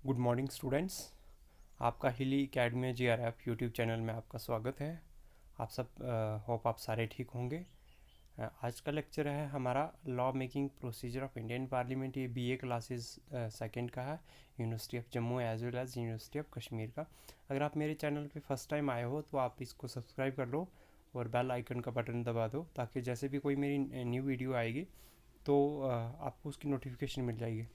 Good morning students. आपका हिली academy GRF YouTube channel में आपका स्वागत है। आप सब होप आप सारे ठीक होंगे। आज का लेक्चर है हमारा law making procedure of Indian parliament. ये BA क्लासेस सेकंड का है, university of Jammu as well as university of Kashmir का। अगर आप मेरे चैनल पे फर्स्ट टाइम आए हो तो आप इसको सब्सक्राइब कर लो और बेल आइकन का बटन दबा दो, ताकि जैसे भी कोई मेरी न्यू वीडियो आएगी तो आपको उसकी नोटिफिकेशन मिल जाएगी।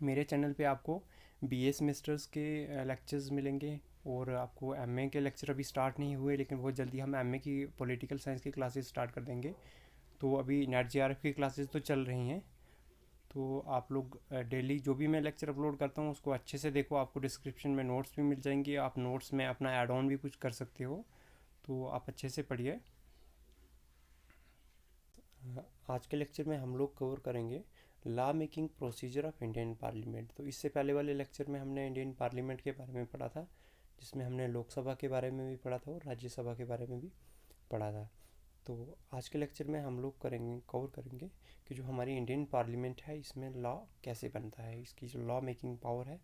मेरे चैनल पे आपको BA सेमेस्टर्स के लेक्चर्स मिलेंगे और आपको MA के लेक्चर अभी स्टार्ट नहीं हुए, लेकिन बहुत जल्दी हम MA की पॉलिटिकल साइंस की क्लासेस स्टार्ट कर देंगे। तो अभी नेट GRF की क्लासेस तो चल रही हैं, तो आप लोग डेली जो भी मैं लेक्चर अपलोड करता हूँ उसको अच्छे से देखो। आपको डिस्क्रिप्शन में नोट्स भी मिल जाएंगे, आप नोट्स में अपना ऐड ऑन भी कुछ कर सकते हो, तो आप अच्छे से पढ़िए। आज के लेक्चर में हम लोग कवर करेंगे law making procedure of Indian parliament. तो इससे पहले वाले लेक्चर में हमने इंडियन पार्लियामेंट के बारे में पढ़ा था, जिसमें हमने लोकसभा के बारे में भी पढ़ा था और राज्यसभा के बारे में भी पढ़ा था। तो आज के लेक्चर में हम लोग कवर करेंगे कि जो हमारी इंडियन पार्लियामेंट है इसमें लॉ कैसे बनता है, इसकी जो लॉ मेकिंग पावर है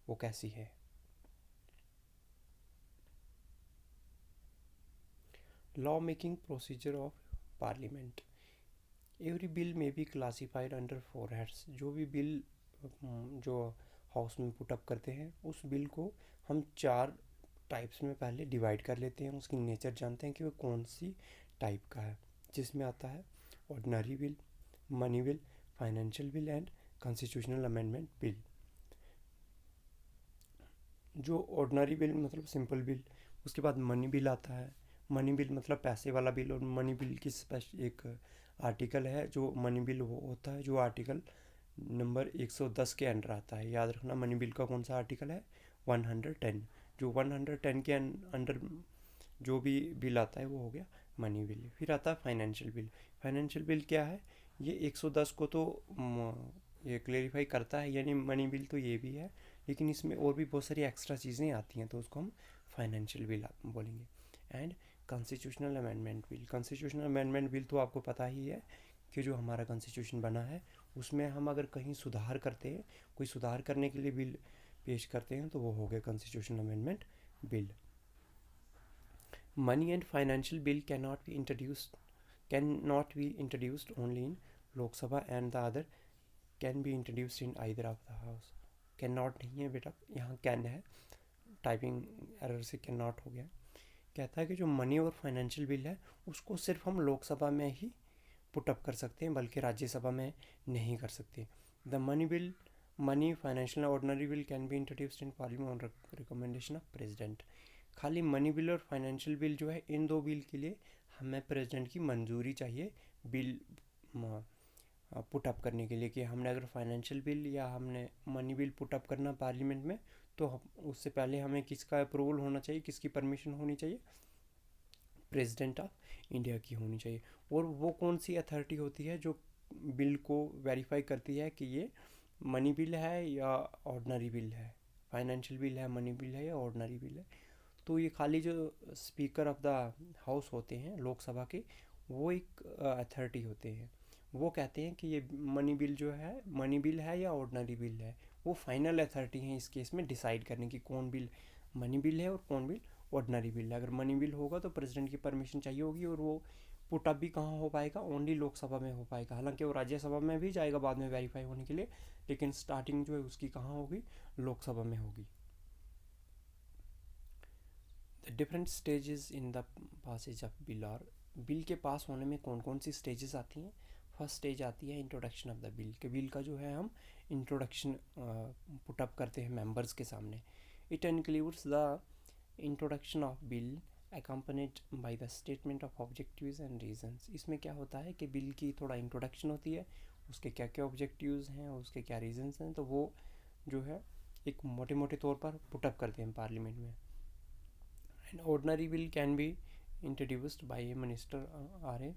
वो कैसी है। Law making procedure of parliament. Every bill में बी क्लासिफाइड अंडर 4 हेड्स। जो भी बिल जो हाउस में पुटअप करते हैं उस बिल को हम 4 टाइप्स में पहले डिवाइड कर लेते हैं, उसकी नेचर जानते हैं कि वो कौन सी टाइप का है, जिसमें आता है ordinary bill, money bill, financial bill and constitutional amendment bill. जो ऑर्डिनरी बिल मतलब सिंपल बिल, उसके बाद मनी बिल आता है। मनी बिल मतलब पैसे वाला बिल, और मनी बिल की स्पेशल एक आर्टिकल है जो मनी बिल वो होता है जो आर्टिकल नंबर 110 के अंडर आता है। याद रखना मनी बिल का कौन सा आर्टिकल है, 110। जो 110 के अंडर जो भी बिल आता है वो हो गया मनी बिल। फिर आता है फाइनेंशियल बिल। फाइनेंशियल बिल क्या है, ये 110 को तो ये क्लेरिफाई करता है, यानी मनी बिल तो ये भी है, लेकिन इसमें और भी बहुत सारी एक्स्ट्रा चीज़ें आती हैं, तो उसको हम फाइनेंशियल बिल बोलेंगे। And constitutional amendment bill. Constitutional amendment bill तो आपको पता ही है कि जो हमारा कॉन्स्टिट्यूशन बना है उसमें हम अगर कहीं सुधार करते हैं, कोई सुधार करने के लिए बिल पेश करते हैं, तो वो हो गया constitutional amendment bill. Money and financial bill cannot be introduced only in Lok Sabha and the other can be introduced in either of the house। cannot नहीं है बेटा, यहाँ can है, टाइपिंग एरर से cannot हो गया। कहता है कि जो मनी और फाइनेंशियल बिल है उसको सिर्फ हम लोकसभा में ही पुटअप कर सकते हैं, बल्कि राज्यसभा में नहीं कर सकते। The money financial ordinary bill can be introduced in parliament on recommendation of president. खाली मनी बिल और फाइनेंशियल बिल जो है, इन दो बिल के लिए हमें प्रेसिडेंट की मंजूरी चाहिए बिल पुटअप करने के लिए। कि हमने अगर फाइनेंशियल बिल या हमने मनी बिल पुटअप करना पार्लियामेंट में, तो उससे पहले हमें किसका अप्रूवल होना चाहिए, किसकी परमिशन होनी चाहिए, प्रेसिडेंट ऑफ इंडिया की होनी चाहिए। और वो कौन सी अथॉरिटी होती है जो बिल को वेरीफाई करती है कि ये मनी बिल है या ऑर्डिनरी बिल है, फाइनेंशियल बिल है, मनी बिल है या ऑर्डिनरी बिल है। तो ये खाली जो स्पीकर ऑफ द हाउस होते हैं लोकसभा के, वो एक अथॉरिटी होते हैं। वो कहते हैं कि ये मनी बिल जो है मनी बिल है या ऑर्डिनरी बिल है। वो फाइनल अथॉरिटी हैं इस केस में डिसाइड करने की कौन बिल मनी बिल है और कौन बिल ऑर्डिनरी बिल है। अगर मनी बिल होगा तो प्रेसिडेंट की परमिशन चाहिए होगी, और वो पुटअप भी कहाँ हो पाएगा, ओनली लोकसभा में हो पाएगा। हालांकि वो राज्यसभा में भी जाएगा बाद में वेरीफाई होने के लिए, लेकिन स्टार्टिंग जो है उसकी कहाँ होगी, लोकसभा में होगी। The different stages in the passage of bill. और बिल के पास होने में कौन कौन सी स्टेजेस आती हैं। फर्स्ट स्टेज आती है इंट्रोडक्शन ऑफ द बिल, के बिल का जो है हम इंट्रोडक्शन पुटअप करते हैं मेंबर्स के सामने। It includes the introduction of bill accompanied by the statement of objectives and reasons। इसमें क्या होता है कि बिल की थोड़ा इंट्रोडक्शन होती है, उसके क्या क्या ऑब्जेक्टिव्स हैं, उसके क्या रीजंस हैं, तो वो जो है एक मोटे मोटे तौर पर पुटअप करते हैं पार्लियामेंट में। And ordinary bill can be introduced by a minister or a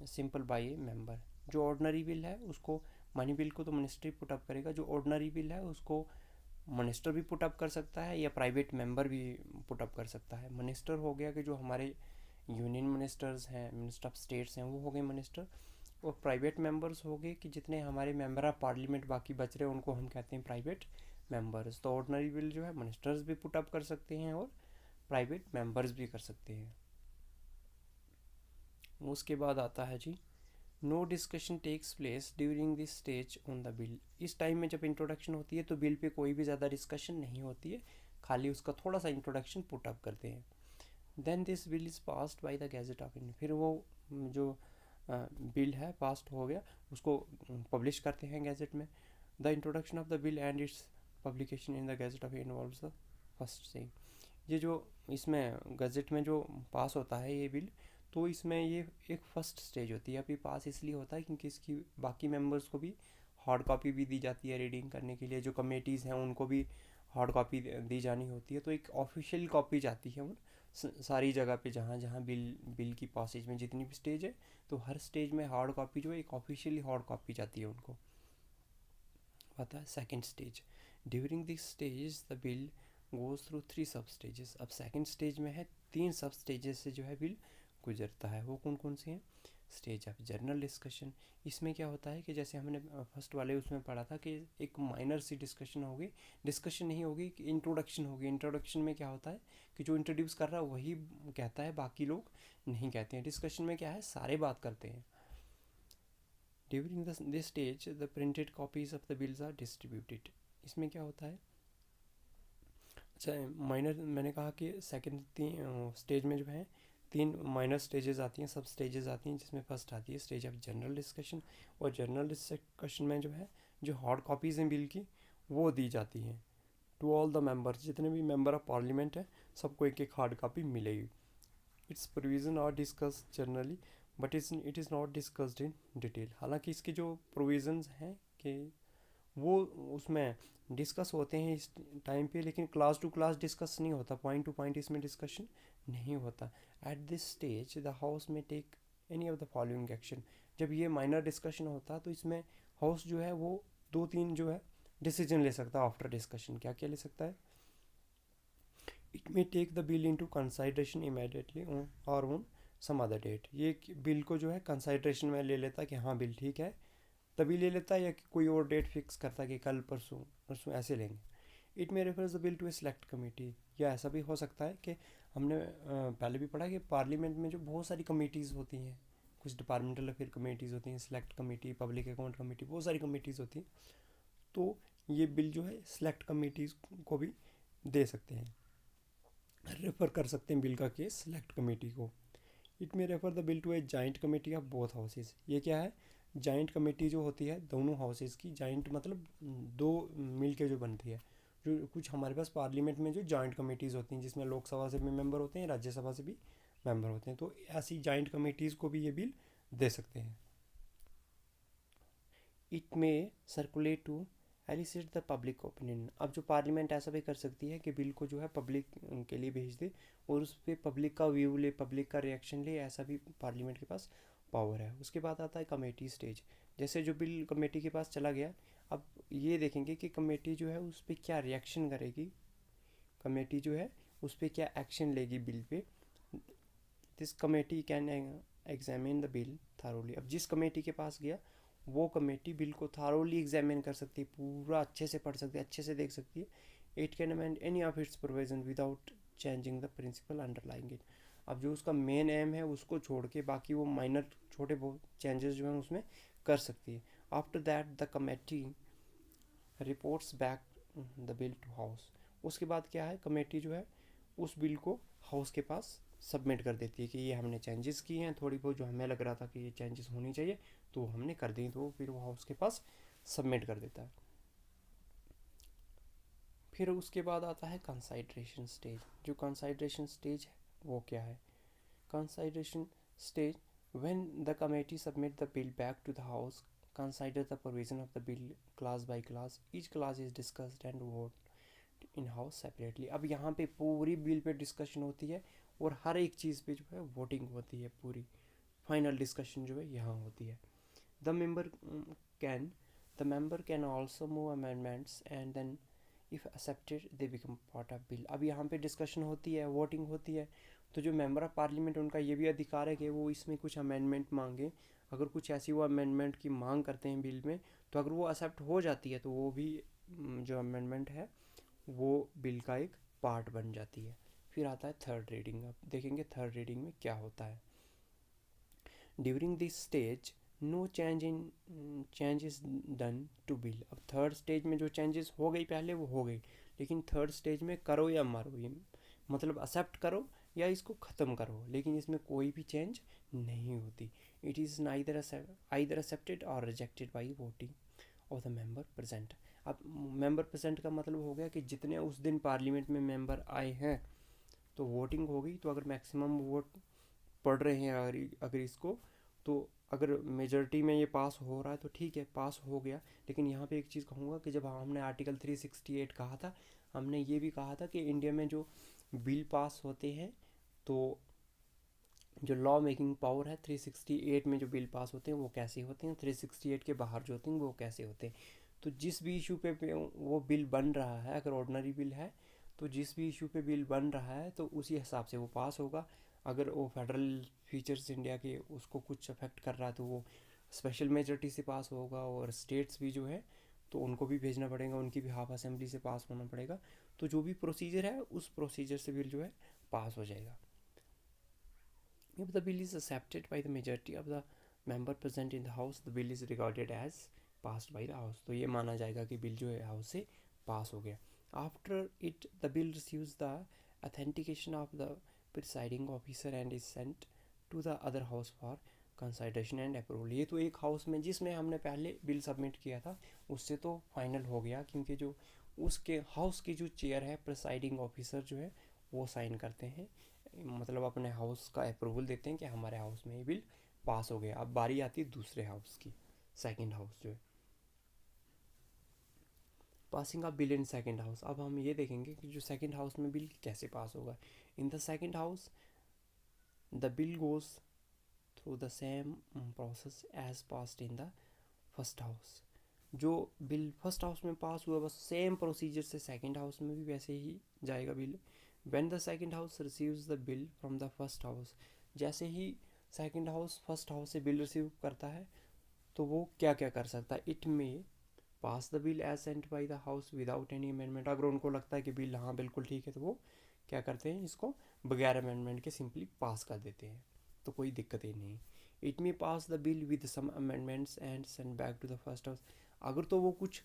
simple by a member. जो ऑर्डिनरी बिल है उसको, मनी बिल को तो मिनिस्ट्री पुटअप करेगा, जो ऑर्डिनरी बिल है उसको मिनिस्टर भी पुटअप कर सकता है या प्राइवेट मेंबर भी पुटअप कर सकता है। मिनिस्टर हो गया कि जो हमारे यूनियन मिनिस्टर्स हैं, मिनिस्टर ऑफ स्टेट्स हैं, वो हो गए मिनिस्टर। और प्राइवेट मेंबर्स हो गए कि जितने हमारे मेंबर ऑफ पार्लियामेंट बाकी बच रहे हैं उनको हम कहते हैं प्राइवेट मेंबर्स। तो ऑर्डिनरी बिल जो है मिनिस्टर्स भी पुट अप कर सकते हैं और प्राइवेट मेंबर्स भी कर सकते हैं। उसके बाद आता है जी, no discussion takes place during this stage on the bill. इस टाइम में जब इंट्रोडक्शन होती है तो बिल पे कोई भी ज़्यादा डिस्कशन नहीं होती है, खाली उसका थोड़ा सा इंट्रोडक्शन पुट अप करते हैं। Then this bill is passed by the gazette of India. फिर वो जो बिल है पास्ड हो गया उसको पब्लिश करते हैं गैजेट में। The introduction of the bill and it's publication in the gazette of involves the first thing. ये जो इसमें गैजेट में जो पास होता है ये बिल, तो इसमें ये एक फ़र्स्ट स्टेज होती है। अभी पास इसलिए होता है क्योंकि इसकी बाकी मेंबर्स को भी हार्ड कॉपी भी दी जाती है रीडिंग करने के लिए, जो कमेटीज़ हैं उनको भी हार्ड कॉपी दी जानी होती है। तो एक ऑफिशियल कॉपी जाती है उन सारी जगह पे जहाँ जहाँ बिल की पासेज में जितनी भी स्टेज है, तो हर स्टेज में हार्ड कॉपी जो है एक ऑफिशियली हार्ड कॉपी जाती है उनको। आता है second stage. During this stage the bill goes through 3 सब स्टेजेस। अब सेकेंड स्टेज में है 3 सब स्टेजेस से जो है बिल गुजरता है। वो कौन कौन से हैं? Stage of general discussion. इसमें क्या होता है कि जैसे हमने फर्स्ट वाले उसमें पढ़ा था कि एक माइनर सी डिस्कशन होगी, डिस्कशन नहीं होगी कि इंट्रोडक्शन होगी। इंट्रोडक्शन में क्या होता है कि जो इंट्रोड्यूस कर रहा है वही कहता है, बाकी लोग नहीं कहते हैं। डिस्कशन में क्या है, सारे बात करते हैं। During this stage the printed copies of the bills are distributed. इसमें क्या होता है, अच्छा माइनर मैंने कहा कि सेकेंड स्टेज में जो है 3 माइनर स्टेजेस आती हैं, सब स्टेजेस आती हैं, जिसमें फर्स्ट आती है स्टेज ऑफ जनरल डिस्कशन। और जनरल डिस्कशन में जो है जो हार्ड कॉपीज़ हैं बिल की वो दी जाती हैं टू ऑल द मेंबर्स। जितने भी मेंबर ऑफ पार्लियामेंट हैं सबको एक एक हार्ड कॉपी मिलेगी। Its provision are discuss generally but it is not discussed in detail. हालांकि इसके जो प्रोविज़न्स हैं कि वो उसमें डिस्कस होते हैं इस टाइम पे, लेकिन क्लास टू क्लास डिस्कस नहीं होता, पॉइंट टू पॉइंट इसमें डिस्कशन नहीं होता। At this stage the house may take any of the following action. जब ये माइनर डिस्कशन होता है तो इसमें हाउस जो है वो 2-3 जो है डिसीजन ले सकता है आफ्टर डिस्कशन। क्या क्या ले सकता है? It may take the bill into consideration immediately और ऑन सम अदर डेट। ये बिल को जो है कंसिडरेशन में ले लेता है कि हाँ बिल ठीक है, तभी ले लेता है, या कि कोई और डेट फिक्स करता है कि कल परसों परसों ऐसे लेंगे। It may refers the bill to a select committee. या ऐसा भी हो सकता है कि हमने पहले भी पढ़ा कि पार्लियामेंट में जो बहुत सारी कमेटीज़ होती हैं, कुछ डिपार्टमेंटल अफेयर कमेटीज़ होती हैं, select committee, public account committee, बहुत सारी कमेटीज़ होती हैं। तो ये बिल जो है सेलेक्ट कमेटीज़ को भी दे सकते हैं, रेफ़र कर सकते हैं बिल का केस सेलेक्ट कमेटी को। It may refer the bill to a joint committee of both houses. ये क्या है? जॉइंट कमेटी जो होती है दोनों हाउसेज की, जॉइंट मतलब 2 मिल के जो बनती है। जो कुछ हमारे पास पार्लियामेंट में जो जॉइंट कमेटीज़ होती हैं जिसमें लोकसभा से भी मेंबर होते हैं, राज्यसभा से भी मेंबर होते हैं, तो ऐसी जॉइंट कमेटीज़ को भी ये बिल दे सकते हैं। It may circulate to elicit the public opinion. अब जो पार्लियामेंट ऐसा भी कर सकती है कि बिल को जो है पब्लिक के लिए भेज दे और उस पर पब्लिक का व्यू ले, पब्लिक का रिएक्शन ले, ऐसा भी पार्लियामेंट के पास पावर है। उसके बाद आता है कमेटी स्टेज। जैसे जो बिल कमेटी के पास चला गया, अब ये देखेंगे कि कमेटी जो है उस पर क्या रिएक्शन करेगी, कमेटी जो है उस पर क्या एक्शन लेगी bill pay. This committee can examine the bill thoroughly. अब जिस कमेटी के पास गया वो कमेटी बिल को थारोली एग्जामिन कर सकती है, पूरा अच्छे से पढ़ सकती है, अच्छे से देख सकती है। It can amend any of its provision without changing the principle underlying it. अब जो उसका मेन एम है उसको छोड़ के बाकी वो माइनर छोटे बहुत चेंजेस जो हैं उसमें कर सकती है। After that the committee reports back the bill to house. उसके बाद क्या है, कमेटी जो है उस बिल को हाउस के पास सबमिट कर देती है कि ये हमने चेंजेस किए हैं, थोड़ी बहुत जो हमें लग रहा था कि ये चेंजेस होनी चाहिए तो हमने कर दी, तो फिर वो हाउस के पास सबमिट कर देता है। फिर उसके बाद आता है कंसाइडरेशन स्टेज। जो कंसाइडरेशन स्टेज है वो क्या है? Consideration stage when the committee submit the bill back to the house, consider the provision of the bill class by class, each class is discussed and voted in house separately। अब यहाँ पे पूरी bill pay discussion होती है और हर एक चीज़ पे जो है वोटिंग होती है, पूरी फाइनल डिस्कशन जो है यहाँ होती है। The member can also move amendments and then if accepted they become part of bill. अब यहाँ पे डिस्कशन होती है, वोटिंग होती है, तो जो मेंबर ऑफ पार्लियामेंट उनका ये भी अधिकार है कि वो इसमें कुछ अमेंडमेंट मांगे। अगर कुछ ऐसी वो अमेंडमेंट की मांग करते हैं बिल में, तो अगर वो एक्सेप्ट हो जाती है तो वो भी जो अमेंडमेंट है वो बिल का एक पार्ट बन जाती है। फिर आता है थर्ड रीडिंग। अब देखेंगे थर्ड रीडिंग में क्या होता है। During this stage no change is done to bill. अब थर्ड स्टेज में जो चेंजेस हो गई पहले वो हो गई, लेकिन थर्ड स्टेज में करो या मरो, ये मतलब एक्सेप्ट करो या इसको ख़त्म करो, लेकिन इसमें कोई भी चेंज नहीं होती। इट इज़ नाइदर एक्सेप्टेड और rejected by voting of the member present. अब मेंबर प्रेजेंट का मतलब हो गया कि जितने उस दिन पार्लियामेंट में मेंबर आए हैं तो वोटिंग हो गई, तो अगर मैक्सिमम वोट पढ़ रहे हैं अगर इसको, तो अगर मेजॉरिटी में ये पास हो रहा है तो ठीक है, पास हो गया। लेकिन यहाँ पे एक चीज़ कहूँगा कि जब हमने आर्टिकल 368 कहा था, हमने ये भी कहा था कि इंडिया में जो बिल पास होते हैं तो जो लॉ मेकिंग पावर है 368 में जो बिल पास होते हैं वो कैसे होते हैं, 368 के बाहर जो होते हैं वो कैसे होते हैं। तो जिस भी इशू पे वो बिल बन रहा है, अगर ऑर्डिनरी बिल है तो जिस भी इशू पे बिल बन रहा है तो उसी हिसाब से वो पास होगा। अगर वो फेडरल फीचर्स इंडिया के उसको कुछ अफेक्ट कर रहा है तो वो स्पेशल मेजॉरिटी से पास होगा, और स्टेट्स भी जो है तो उनको भी भेजना पड़ेगा, उनकी भी हाफ असेंबली से पास होना पड़ेगा। तो जो भी प्रोसीजर है उस प्रोसीजर से बिल जो है पास हो जाएगा। If the bill is accepted by the majority of the member present in the house, the bill is regarded as passed by the house। तो ये माना जाएगा कि बिल जो है हाउस से पास हो गया। After it, the bill receives the authentication of the presiding officer and is sent to the other house for consideration and approval. ये तो एक हाउस में जिसमें हमने पहले बिल सबमिट किया था उससे तो फाइनल हो गया, क्योंकि जो उसके हाउस की जो चेयर है प्रिसाइडिंग ऑफिसर जो है वो साइन करते हैं, मतलब अपने हाउस का अप्रूवल देते हैं कि हमारे हाउस में ये बिल पास हो गया। अब बारी आती है दूसरे हाउस की, सेकंड हाउस जो है passing of bill in second house. अब हम ये देखेंगे कि जो सेकंड हाउस में बिल कैसे पास होगा। In the second house the bill goes through the same process as passed in the first house. जो बिल फर्स्ट हाउस में पास हुआ बस सेम प्रोसीजर से सेकंड हाउस में भी वैसे ही जाएगा bill. When the second house receives the bill from the first house, जैसे ही सेकंड हाउस फर्स्ट हाउस से बिल रिसीव करता है तो वो क्या क्या कर सकता है। It may pass the bill as sent by the house without any amendment. अगर उनको लगता है कि बिल हाँ बिल्कुल ठीक है तो वो क्या करते हैं, इसको बगैर अमेंडमेंट के सिंपली पास कर देते हैं, तो कोई दिक्कत ही नहीं। It may pass the bill with some amendments and send back to the first house. अगर तो वो कुछ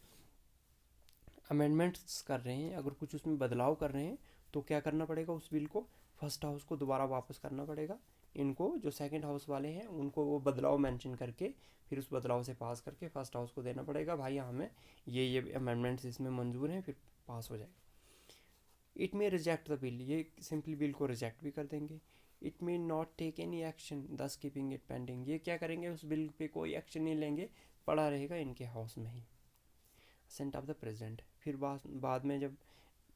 अमेंडमेंट्स कर रहे हैं, अगर कुछ उसमें बदलाव कर रहे हैं तो क्या करना पड़ेगा, उस बिल को फर्स्ट हाउस को दोबारा वापस करना पड़ेगा। इनको जो सेकंड हाउस वाले हैं उनको वो बदलाव मेंशन करके फिर उस बदलाव से पास करके फर्स्ट हाउस को देना पड़ेगा, भाई हमें ये अमेंडमेंट्स इसमें मंजूर हैं, फिर पास हो जाएगा। इट में रिजेक्ट द बिल, ये सिंपली बिल को रिजेक्ट भी कर देंगे। इट में नॉट टेक एनी एक्शन दस कीपिंग इट पेंडिंग, ये क्या करेंगे, उस बिल पे कोई एक्शन नहीं लेंगे, पड़ा रहेगा इनके हाउस में ही। सेंट ऑफ द प्रेसिडेंट, फिर बाद में जब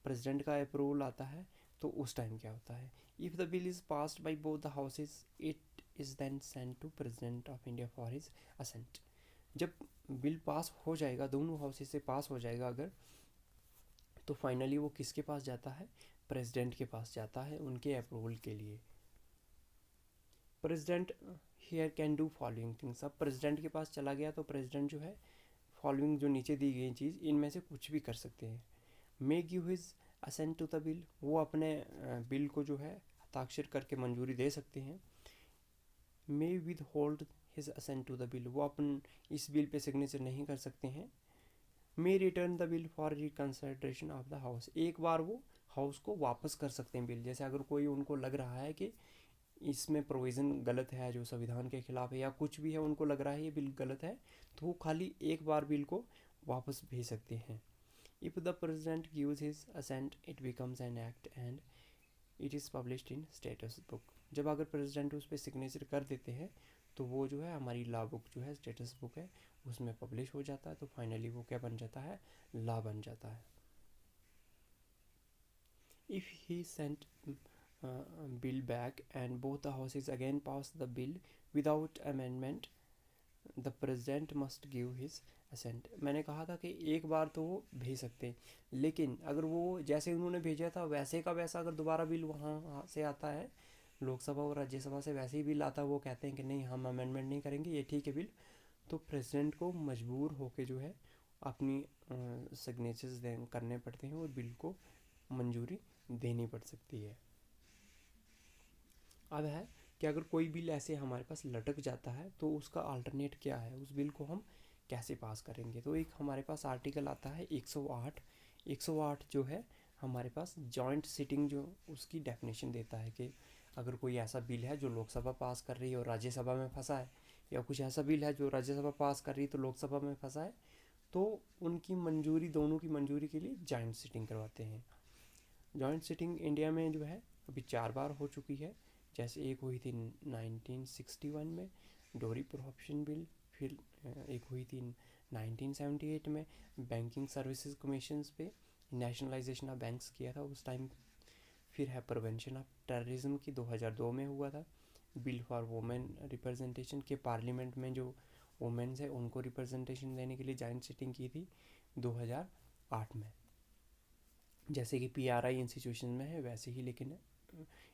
प्रेसिडेंट का अप्रूवल आता है तो उस टाइम क्या होता है। If the bill is passed by both the houses it is then sent to president of India for his assent. जब बिल पास हो जाएगा, दोनों हाउसेज से पास हो जाएगा अगर, तो फाइनली वो किसके पास जाता है, प्रेसिडेंट के पास जाता है उनके अप्रूवल के लिए। President here can do following things. अब प्रेसिडेंट के पास चला गया तो प्रेसिडेंट जो है फॉलोइंग जो नीचे दी गई चीज़ इनमें से कुछ भी कर सकते हैं। May give his assent to the bill, वो अपने बिल को जो है हस्ताक्षर करके मंजूरी दे सकते हैं। May withhold his assent to the bill, वो अपन इस बिल पे सिग्नेचर नहीं कर सकते हैं। May return the bill for reconsideration of the house, एक बार वो हाउस को वापस कर सकते हैं बिल। जैसे अगर कोई उनको लग रहा है कि इसमें प्रोविज़न गलत है जो संविधान के खिलाफ है या कुछ भी है, उनको लग रहा है ये बिल गलत है, तो वो खाली एक बार बिल को वापस भेज सकते हैं। If the president gives his assent it becomes an act and it is published in statutes book. जब अगर प्रेसिडेंट उस पर सिग्नेचर कर देते हैं तो वो जो है हमारी लॉ बुक जो है स्टेटस बुक है उसमें पब्लिश हो जाता है, तो फाइनली वो क्या बन जाता है, लॉ बन जाता है। If he sent bill back and both the houses again pass the bill without amendment, the president must give his assent। मैंने कहा था कि एक बार तो वो भेज सकते हैं, लेकिन अगर वो जैसे उन्होंने भेजा था वैसे का वैसा अगर दोबारा बिल वहाँ से आता है, लोकसभा और राज्यसभा से वैसे ही बिल आता है, वो कहते हैं कि नहीं हम अमेंडमेंट नहीं करेंगे ये ठीक है बिल, तो प्रेसिडेंट को मजबूर होके जो है अपनी सिग्नेचर्स करने पड़ते हैं और बिल को मंजूरी देनी पड़ सकती है। अब है कि अगर कोई बिल ऐसे हमारे पास लटक जाता है तो उसका अल्टरनेट क्या है, उस बिल को हम कैसे पास करेंगे। तो एक हमारे पास आर्टिकल आता है 108। 108 जो है हमारे पास जॉइंट सिटिंग जो उसकी डेफिनेशन देता है कि अगर कोई ऐसा बिल है जो लोकसभा पास कर रही है और राज्यसभा में फंसा है, या कुछ ऐसा बिल है जो राज्यसभा पास कर रही है तो लोकसभा में फंसा है, तो उनकी मंजूरी, दोनों की मंजूरी के लिए जॉइंट सिटिंग करवाते हैं। जॉइंट सिटिंग इंडिया में जो है अभी 4 बार हो चुकी है। जैसे एक हुई थी 1961 में डोरी प्रोहिबिशन बिल, फिर एक हुई थी 1978 में बैंकिंग सर्विसेज कमीशन पे नेशनलाइजेशन ऑफ बैंक्स किया था उस टाइम। फिर है प्रिवेंशन ऑफ टेररिज्म की 2002 में हुआ था। बिल फॉर वुमेन रिप्रेजेंटेशन के पार्लियामेंट में जो वुमेन्स है उनको रिप्रेजेंटेशन देने के लिए जॉइंट सिटिंग की थी 2008 में। जैसे कि पीआरआई इंस्टीट्यूशन में है वैसे ही, लेकिन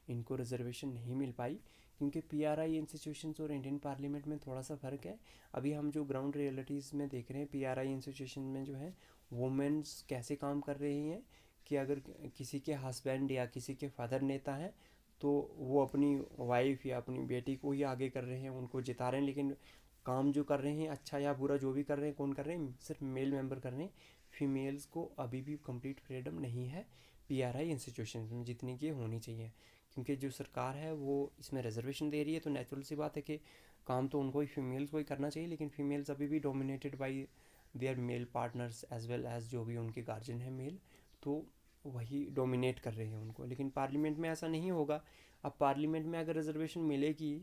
इनको रिजर्वेशन नहीं मिल पाई क्योंकि पीआरआई इंस्टीट्यूशंस और इंडियन पार्लियामेंट में थोड़ा सा फ़र्क है। अभी हम जो ग्राउंड रियलिटीज़ में देख रहे हैं, पीआरआई इंस्टीट्यूशन में जो है वुमेन्स कैसे काम कर रही हैं कि अगर किसी के हस्बैंड या किसी के फादर नेता हैं तो वो अपनी वाइफ या अपनी बेटी को ही आगे कर रहे हैं, उनको जिता रहे हैं, लेकिन काम जो कर रहे हैं अच्छा या बुरा जो भी कर रहे हैं, कौन कर रहे हैं, सिर्फ मेल मेंबर कर रहे हैं। फीमेल्स को अभी भी कंप्लीट फ्रीडम नहीं है पीआरआई इंस्टीट्यूशन में जितनी की होनी चाहिए, क्योंकि जो सरकार है वो इसमें रिजर्वेशन दे रही है। तो नेचुरल सी बात है कि काम तो उनको ही, फीमेल्स को ही करना चाहिए, लेकिन फीमेल्स अभी भी dominated by their male partners as well as जो भी उनके गार्जियन है मेल, तो वही डोमिनेट कर रहे हैं उनको। लेकिन पार्लियामेंट में ऐसा नहीं होगा। अब पार्लियामेंट में अगर रिजर्वेशन मिलेगी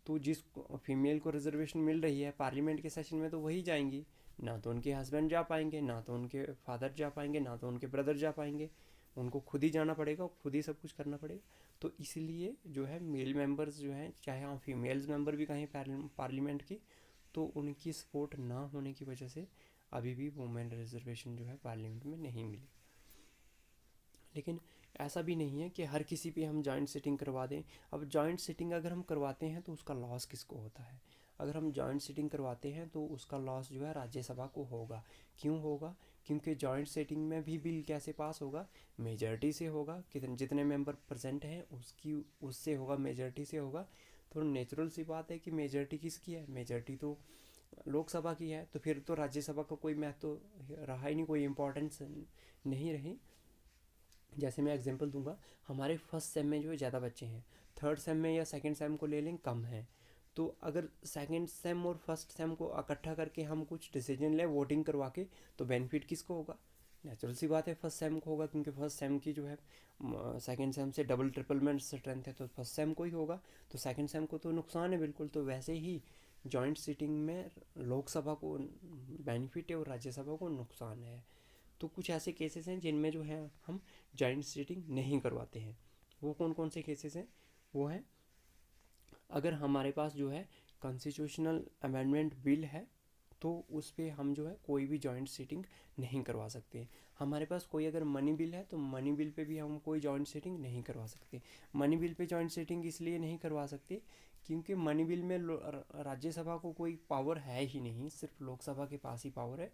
तो जिस फीमेल को रिजर्वेशन मिल रही है पार्लियामेंट के सेशन में तो वही जाएंगी, ना तो उनके हस्बैंड जा पाएंगे, ना तो उनके फादर जा पाएंगे, ना तो उनके ब्रदर जा पाएंगे। उनको खुद ही जाना पड़ेगा, खुद ही सब कुछ करना पड़ेगा। तो इसलिए जो है मेल मेंबर्स जो हैं, चाहे हम फीमेल्स मेंबर भी कहें पार्लियामेंट की, तो उनकी सपोर्ट ना होने की वजह से अभी भी वुमेन रिजर्वेशन जो है पार्लियामेंट में नहीं मिली। लेकिन ऐसा भी नहीं है कि हर किसी पे हम जॉइंट सिटिंग करवा दें। अब जॉइंट सिटिंग अगर हम करवाते हैं तो उसका लॉस किसको होता है? अगर हम जॉइंट सिटिंग करवाते हैं तो उसका लॉस जो है राज्यसभा को होगा। क्यों होगा? क्योंकि जॉइंट सिटिंग में भी बिल कैसे पास होगा? मेजॉरिटी से होगा, कितने जितने मेंबर प्रेजेंट हैं उसकी उससे होगा, मेजॉरिटी से होगा। तो नेचुरल सी बात है कि मेजॉरिटी किसकी है? मेजॉरिटी तो लोकसभा की है, तो फिर तो राज्यसभा का कोई महत्व तो रहा ही नहीं, कोई इम्पोर्टेंस नहीं रही। जैसे मैं एग्जांपल दूंगा, हमारे फर्स्ट सेम में जो है ज़्यादा बच्चे हैं, थर्ड सेम में या सेकंड सेम को ले लें कम है। तो अगर सेकंड सेम और फर्स्ट सेम को इकट्ठा करके हम कुछ डिसीजन लें वोटिंग करवा के, तो बेनिफिट किसको होगा? नेचुरल सी बात है फर्स्ट सेम को होगा, क्योंकि फर्स्ट सेम की जो है सेकंड सेम से डबल ट्रिपलमेंट स्ट्रेंथ है, तो फर्स्ट सेम को ही होगा। तो सेकंड सेम को तो नुकसान है बिल्कुल। तो वैसे ही जॉइंट सीटिंग में लोकसभा को बेनिफिट है और राज्यसभा को नुकसान है। तो कुछ ऐसे केसेस हैं जिनमें जो है हम जॉइंट सीटिंग नहीं करवाते हैं। वो कौन कौन से केसेस हैं? वो है अगर हमारे पास जो है कॉन्स्टिट्यूशनल अमेंडमेंट बिल है तो उस पर हम जो है कोई भी जॉइंट सीटिंग नहीं करवा सकते। हमारे पास कोई अगर मनी बिल है तो मनी बिल पे भी हम कोई जॉइंट सीटिंग नहीं करवा सकते। मनी बिल पे जॉइंट सीटिंग इसलिए नहीं करवा सकते क्योंकि मनी बिल में राज्यसभा को कोई पावर है ही नहीं, सिर्फ लोकसभा के पास ही पावर है।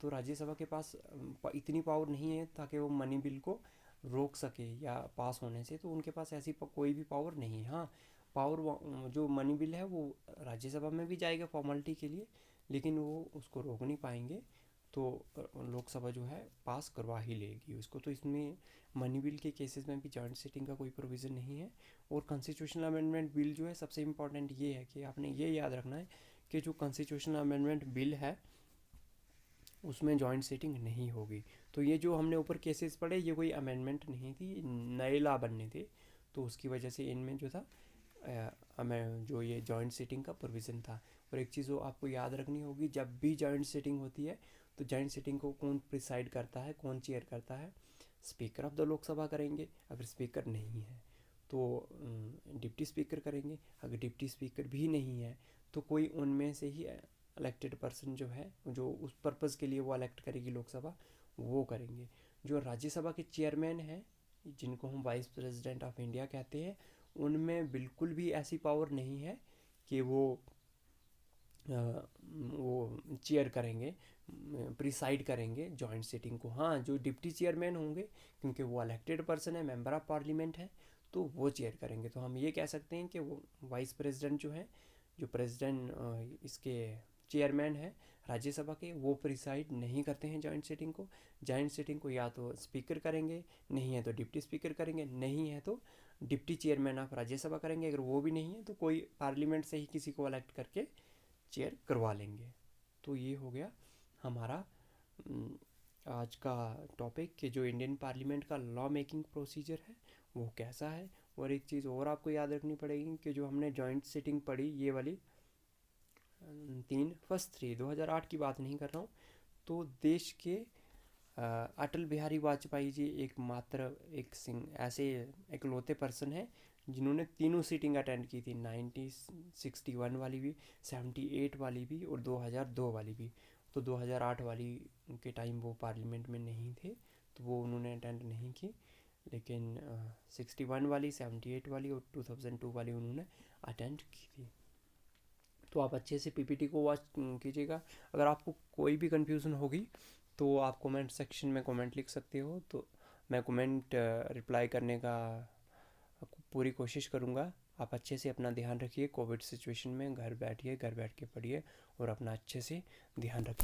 तो राज्यसभा के पास इतनी पावर नहीं है ताकि वो मनी बिल को रोक सके या पास होने से, तो उनके पास ऐसी कोई भी पावर नहीं है। हाँ, पावर जो मनी बिल है वो राज्यसभा में भी जाएगा फॉर्मेलिटी के लिए, लेकिन वो उसको रोक नहीं पाएंगे, तो लोकसभा जो है पास करवा ही लेगी उसको। तो इसमें मनी बिल के केसेस में भी जॉइंट सिटिंग का कोई प्रोविज़न नहीं है। और कॉन्स्टिट्यूशनल अमेंडमेंट बिल जो है सबसे इम्पॉर्टेंट ये है कि आपने ये याद रखना है कि जो कॉन्स्टिट्यूशनल अमेंडमेंट बिल है उसमें जॉइंट सिटिंग नहीं होगी। तो ये जो हमने ऊपर केसेस पढ़े ये कोई अमेंडमेंट नहीं थी, नए लॉ बनने थे, तो उसकी वजह से इनमें जो था हमें जो ये जॉइंट सिटिंग का प्रोविज़न था। और एक चीज़ वो आपको याद रखनी होगी, जब भी जॉइंट सिटिंग होती है तो जॉइंट सिटिंग को कौन प्रिसाइड करता है, कौन चेयर करता है? स्पीकर ऑफ द लोकसभा करेंगे। अगर स्पीकर नहीं है तो डिप्टी स्पीकर करेंगे। अगर डिप्टी स्पीकर भी नहीं है तो कोई उनमें से ही इलेक्टेड पर्सन जो है, जो उस पर्पज़ के लिए वो इलेक्ट करेगी लोकसभा, वो करेंगे। जो राज्यसभा के चेयरमैन हैं जिनको हम वाइस प्रेसिडेंट ऑफ इंडिया कहते हैं, उनमें बिल्कुल भी ऐसी पावर नहीं है कि वो चेयर करेंगे। प्रिसाइड करेंगे जॉइंट सिटिंग को। हाँ, जो डिप्टी चेयरमैन होंगे, क्योंकि वो इलेक्टेड पर्सन है, मेंबर ऑफ पार्लियामेंट है, तो वो चेयर करेंगे। तो हम ये कह सकते हैं कि वो वाइस प्रेसिडेंट जो है, जो प्रेसिडेंट इसके चेयरमैन है राज्यसभा के, वो प्रिसाइड नहीं करते हैं जॉइंट सिटिंग को। जॉइंट सिटिंग को या तो स्पीकर करेंगे, नहीं है तो डिप्टी स्पीकर करेंगे, नहीं है तो डिप्टी चेयरमैन ऑफ राज्यसभा करेंगे। अगर वो भी नहीं है तो कोई पार्लियामेंट से ही किसी को इलेक्ट करके चेयर करवा लेंगे। तो ये हो गया हमारा आज का टॉपिक कि जो इंडियन पार्लियामेंट का लॉ मेकिंग प्रोसीजर है वो कैसा है। और एक चीज़ और आपको याद रखनी पड़ेगी कि जो हमने जॉइंट सिटिंग पढ़ी, ये वाली 2008 की बात नहीं कर रहा हूँ। तो देश के अटल बिहारी वाजपेयी जी एकमात्र ऐसे इकलौते पर्सन हैं जिन्होंने तीनों सीटिंग अटेंड की थी, 1961 वाली भी, 78 वाली भी और 2002 वाली भी। तो 2008 वाली के टाइम वो पार्लियामेंट में नहीं थे, तो वो उन्होंने अटेंड नहीं की, लेकिन 61 वाली, 78 वाली और 2002 वाली उन्होंने अटेंड की थी। तो आप अच्छे से पीपीटी को वॉच कीजिएगा। अगर आपको कोई भी कंफ्यूजन होगी तो आप कमेंट सेक्शन में कमेंट लिख सकते हो, तो मैं कमेंट रिप्लाई करने का पूरी कोशिश करूँगा। आप अच्छे से अपना ध्यान रखिए। कोविड सिचुएशन में घर बैठ के पढ़िए और अपना अच्छे से ध्यान रखिए।